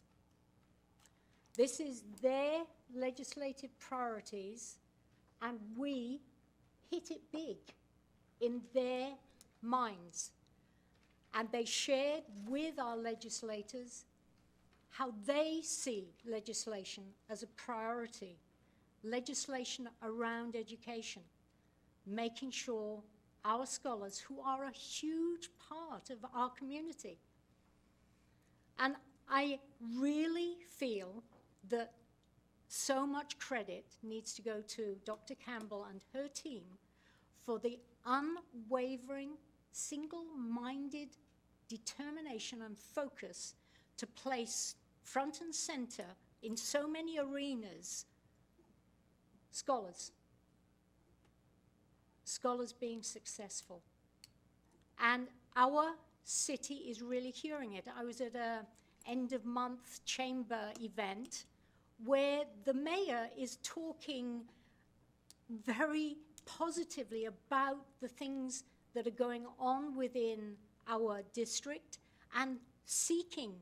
B: This is their legislative priorities, and we hit it big in their minds. And they shared with our legislators how they see legislation as a priority, legislation around education, making sure our scholars, who are a huge part of our community. And I really feel that so much credit needs to go to Dr. Campbell and her team for the unwavering, single-minded determination and focus to place front and center in so many arenas scholars. Scholars being successful. And our city is really hearing it. I was at a end-of-month chamber event where the mayor is talking very positively about the things that are going on within our district and seeking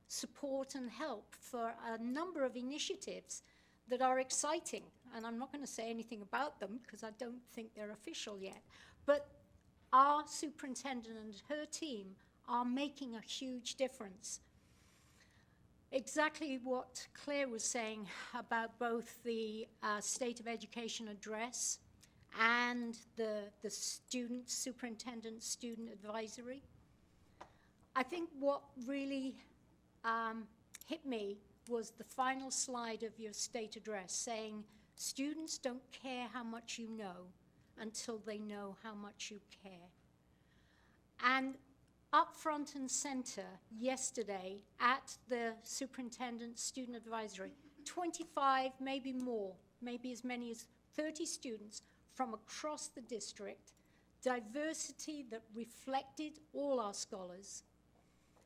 B: support and help for a number of initiatives that are exciting. And I'm not going to say anything about them because I don't think they're official yet. But our superintendent and her team are making a huge difference. Exactly what Claire was saying about both the State of Education address and the student superintendent student advisory. I think what really hit me was the final slide of your state address saying students don't care how much you know until they know how much you care. And up front and center yesterday at the superintendent student advisory, 25, maybe more, maybe as many as 30 students from across the district, diversity that reflected all our scholars,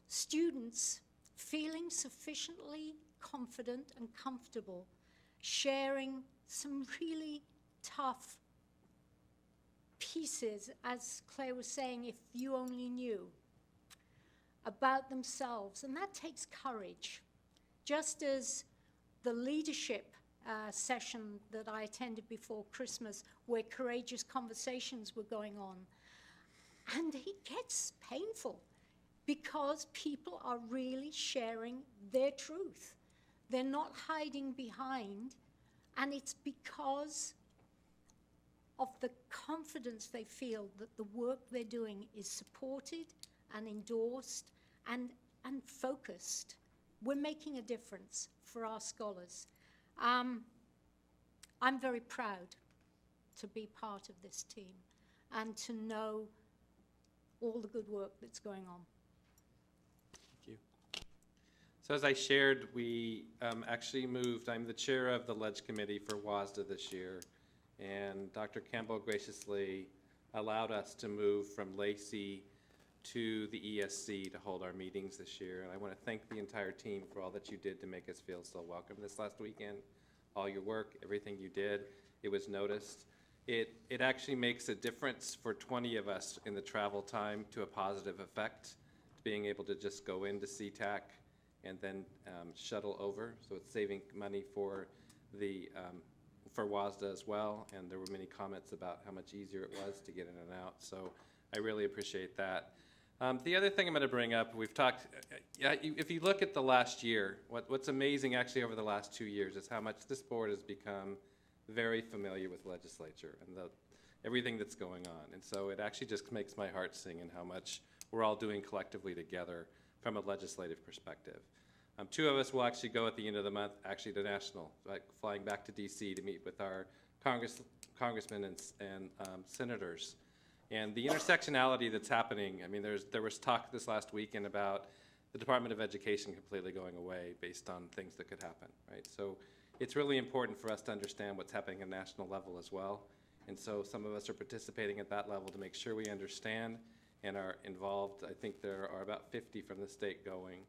B: students feeling sufficiently confident and comfortable, sharing some really tough pieces, as Claire was saying, if you only knew, about themselves. And that takes courage. Just as the leadership session that I attended before Christmas, where courageous conversations were going on. And it gets painful because people are really sharing their truth. They're not hiding behind, and it's because of the confidence they feel that the work they're doing is supported and endorsed and focused. We're making a difference for our scholars. I'm very proud to be part of this team and to know all the good work that's going on.
A: Thank you. So as I shared, we actually moved. I'm the chair of the Ledge Committee for WASDA this year, and Dr. Campbell graciously allowed us to move from Lacey to the ESC to hold our meetings this year. And I want to thank the entire team for all that you did to make us feel so welcome this last weekend. All your work, everything you did, it was noticed. It actually makes a difference for 20 of us in the travel time to a positive effect, being able to just go into SeaTac and then shuttle over. So it's saving money for the for WASDA as well. And there were many comments about how much easier it was to get in and out. So I really appreciate that. The other thing I'm going to bring up, we've talked, if you look at the last year, what's amazing actually over the last 2 years is how much this board has become very familiar with legislature and everything that's going on. And so it actually just makes my heart sing in how much we're all doing collectively together from a legislative perspective. 2 of us will actually go at the end of the month actually to national, like flying back to DC to meet with our congressmen and senators. And the intersectionality that's happening, I mean, there was talk this last weekend about the Department of Education completely going away based on things that could happen, right? So it's really important for us to understand what's happening at national level as well. And so some of us are participating at that level to make sure we understand and are involved. I think there are about 50 from the state going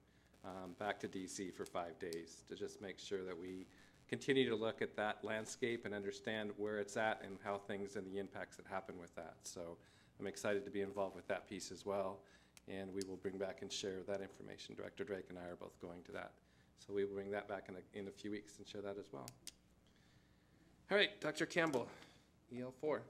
A: back to DC for 5 days to just make sure that we continue to look at that landscape and understand where it's at and how things and the impacts that happen with that. So I'm excited to be involved with that piece as well, and we will bring back and share that information. Director Drake and I are both going to that. So we will bring that back in a few weeks and share that as well. All right, Dr. Campbell, EL4.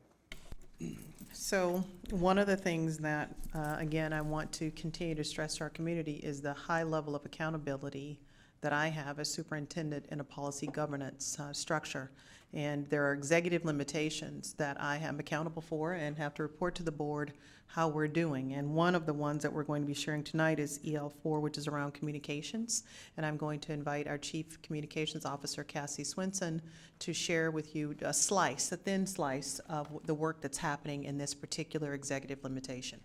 F: So one of the things that, again, I want to continue to stress to our community is the high level of accountability that I have as superintendent in a policy governance structure. And there are executive limitations that I am accountable for and have to report to the board how we're doing. And one of the ones that we're going to be sharing tonight is EL4, which is around communications. And I'm going to invite our Chief Communications Officer, Cassie Swinson, to share with you a thin slice of the work that's happening in this particular executive limitation.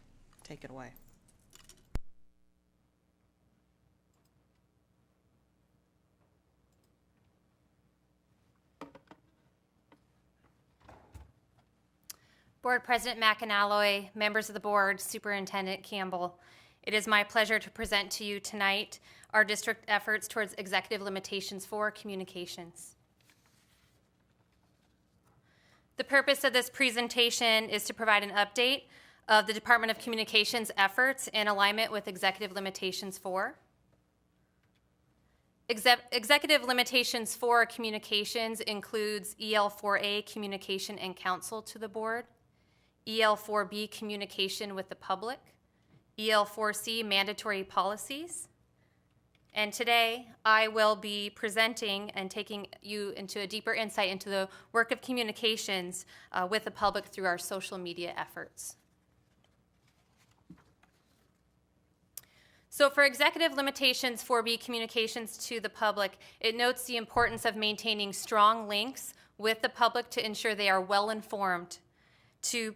F: Take it away.
K: Board President McAnalloy, members of the board, Superintendent Campbell, it is my pleasure to present to you tonight our district efforts towards executive limitations for communications. The purpose of this presentation is to provide an update of the Department of Communications efforts in alignment with executive limitations for. Executive limitations for communications includes EL4A, communication and counsel to the board, EL4B, communication with the public, EL4C, mandatory policies. And today, I will be presenting and taking you into a deeper insight into the work of communications with the public through our social media efforts. So for executive limitations 4B, communications to the public, it notes the importance of maintaining strong links with the public to ensure they are well informed, to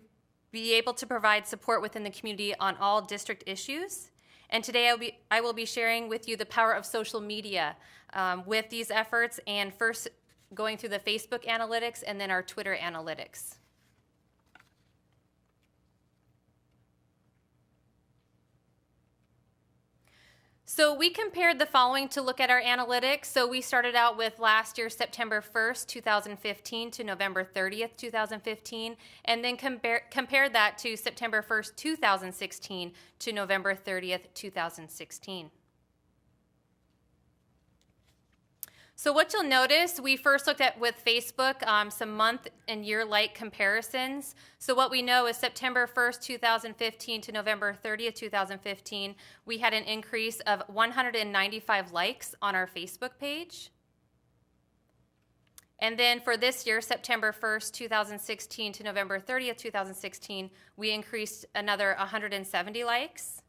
K: be able to provide support within the community on all district issues. And today I will be sharing with you the power of social media with these efforts, and first going through the Facebook analytics and then our Twitter analytics. So we compared the following to look at our analytics. So we started out with last year, September 1st, 2015 to November 30th, 2015, and then compared that to September 1st, 2016 to November 30th, 2016. So what you'll notice, we first looked at with Facebook some month and year-like comparisons. So what we know is September 1st, 2015 to November 30th, 2015, we had an increase of 195 likes on our Facebook page. And then for this year, September 1st, 2016 to November 30th, 2016, we increased another 170 likes.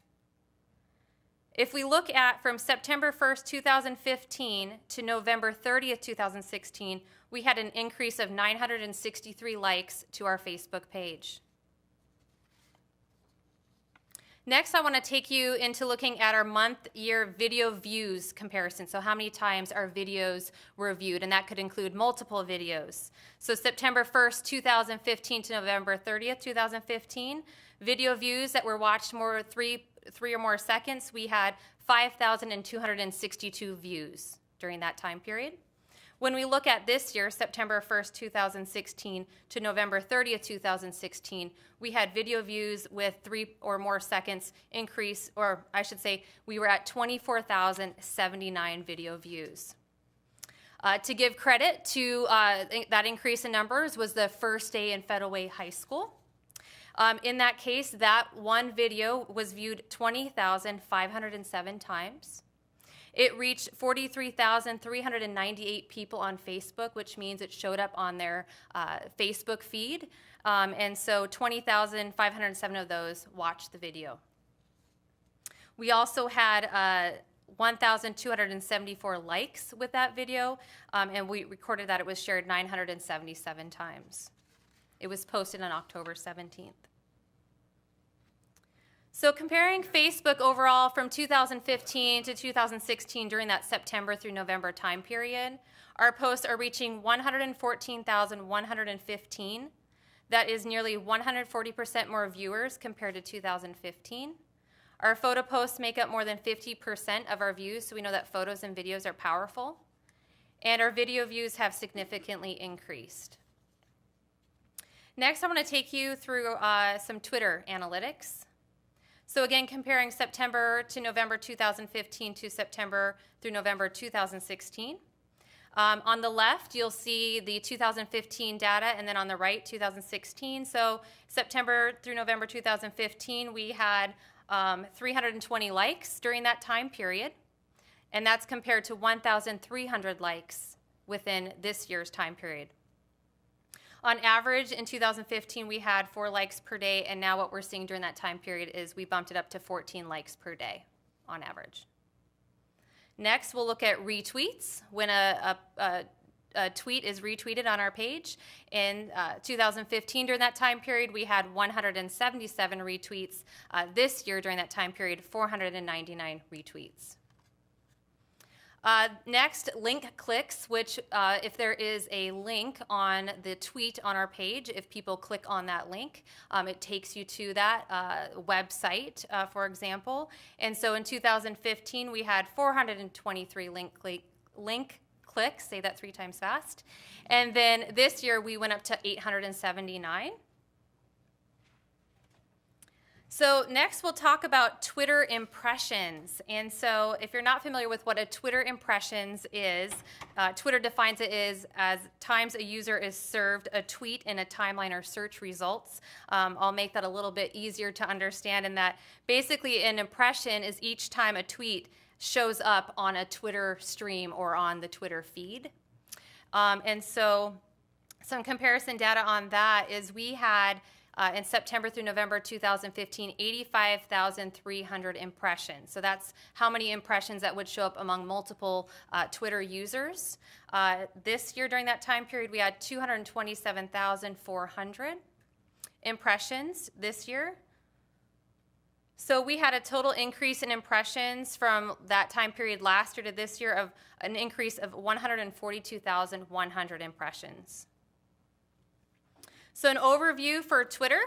K: If we look at from September 1st, 2015 to November 30th, 2016, we had an increase of 963 likes to our Facebook page. Next, I want to take you into looking at our month-year video views comparison. So how many times our videos were viewed, and that could include multiple videos. So September 1st, 2015 to November 30th, 2015, video views that were watched more three or more seconds, we had 5,262 views during that time period. When we look at this year, September 1st, 2016 to November 30th, 2016, we had video views with 3 or more seconds increase, or I should say, we were at 24,079 video views. To give credit to that increase in numbers was the first day in Federal Way High School. In that case, that one video was viewed 20,507 times. It reached 43,398 people on Facebook, which means it showed up on their Facebook feed. And so 20,507 of those watched the video. We also had 1,274 likes with that video, and we recorded that it was shared 977 times. It was posted on October 17th. So comparing Facebook overall from 2015 to 2016 during that September through November time period, our posts are reaching 114,115. That is nearly 140% more viewers compared to 2015. Our photo posts make up more than 50% of our views, so we know that photos and videos are powerful. And our video views have significantly increased. Next, I want to take you through some Twitter analytics. So again, comparing September to November 2015 to September through November 2016. On the left, you'll see the 2015 data, and then on the right, 2016. So September through November 2015, we had 320 likes during that time period, and that's compared to 1,300 likes within this year's time period. On average, in 2015, we had 4 likes per day, and now what we're seeing during that time period is we bumped it up to 14 likes per day on average. Next, we'll look at retweets. When a tweet is retweeted on our page, in 2015, during that time period, we had 177 retweets. This year, during that time period, 499 retweets. Next, link clicks, which if there is a link on the tweet on our page, if people click on that link, it takes you to that website, for example. And so in 2015, we had 423 link clicks, say that 3 times fast. And then this year, we went up to 879. So next we'll talk about Twitter impressions. And so if you're not familiar with what a Twitter impressions is, Twitter defines it as times a user is served a tweet in a timeline or search results. I'll make that a little bit easier to understand in that basically an impression is each time a tweet shows up on a Twitter stream or on the Twitter feed. And so some comparison data on that is we had in September through November 2015, 85,300 impressions. So that's how many impressions that would show up among multiple Twitter users. This year during that time period, we had 227,400 impressions this year. So we had a total increase in impressions from that time period last year to this year of an increase of 142,100 impressions. So an overview for Twitter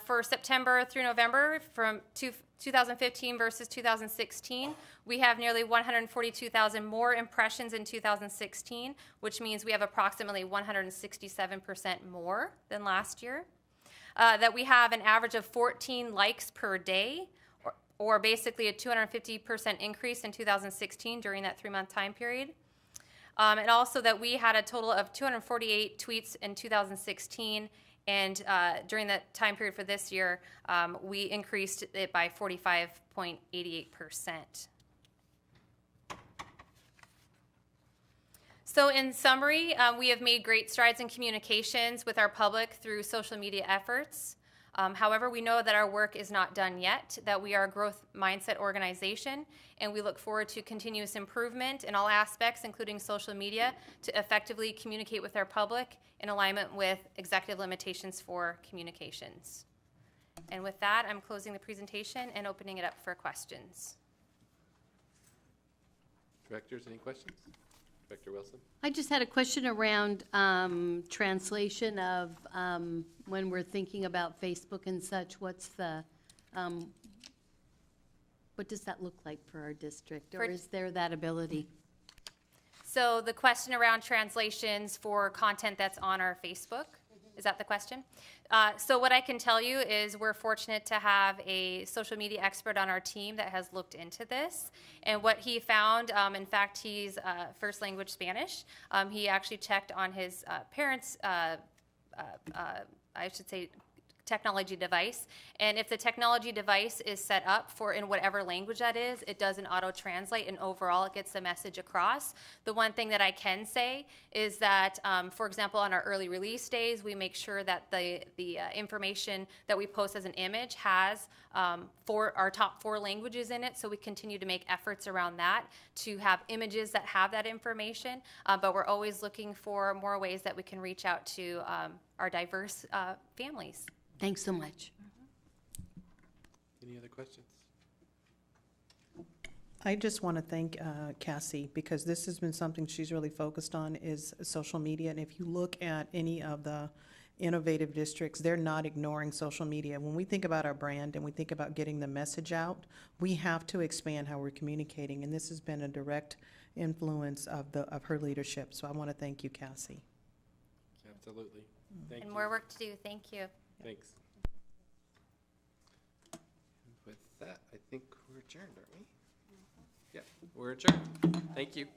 K: for September through November from 2015 versus 2016, we have nearly 142,000 more impressions in 2016, which means we have approximately 167% more than last year. That we have an average of 14 likes per day, or basically a 250% increase in 2016 during that 3-month time period. And also that we had a total of 248 tweets in 2016, and during that time period for this year, we increased it by 45.88%. So in summary, we have made great strides in communications with our public through social media efforts. However, we know that our work is not done yet, that we are a growth mindset organization, and we look forward to continuous improvement in all aspects, including social media, to effectively communicate with our public in alignment with executive limitations for communications. And with that, I'm closing the presentation and opening it up for questions.
A: Directors, any questions? Director Wilson?
D: I just had a question around translation of when we're thinking about Facebook and such. What's the, what does that look like for our district? Or is there that ability?
K: So the question around translations for content that's on our Facebook, is that the question? So what I can tell you is we're fortunate to have a social media expert on our team that has looked into this. And what he found, in fact, he's first language Spanish. He actually checked on his parents' I should say, technology device. And if the technology device is set up for in whatever language that is, it does an auto-translate, and overall it gets the message across. The one thing that I can say is that, for example, on our early release days, we make sure that the information that we post as an image has our top 4 languages in it, so we continue to make efforts around that to have images that have that information, but we're always looking for more ways that we can reach out to our diverse families.
D: Thanks so much.
A: Any other questions?
F: I just want to thank Cassie, because this has been something she's really focused on, is social media. And if you look at any of the innovative districts, they're not ignoring social media. When we think about our brand and we think about getting the message out, we have to expand how we're communicating. And this has been a direct influence of her leadership. So I want to thank you, Cassie.
A: Absolutely. Thank you.
K: And more work to do. Thank you.
A: Thanks. And with that, I think we're adjourned, aren't we? Yep, we're adjourned. Thank you.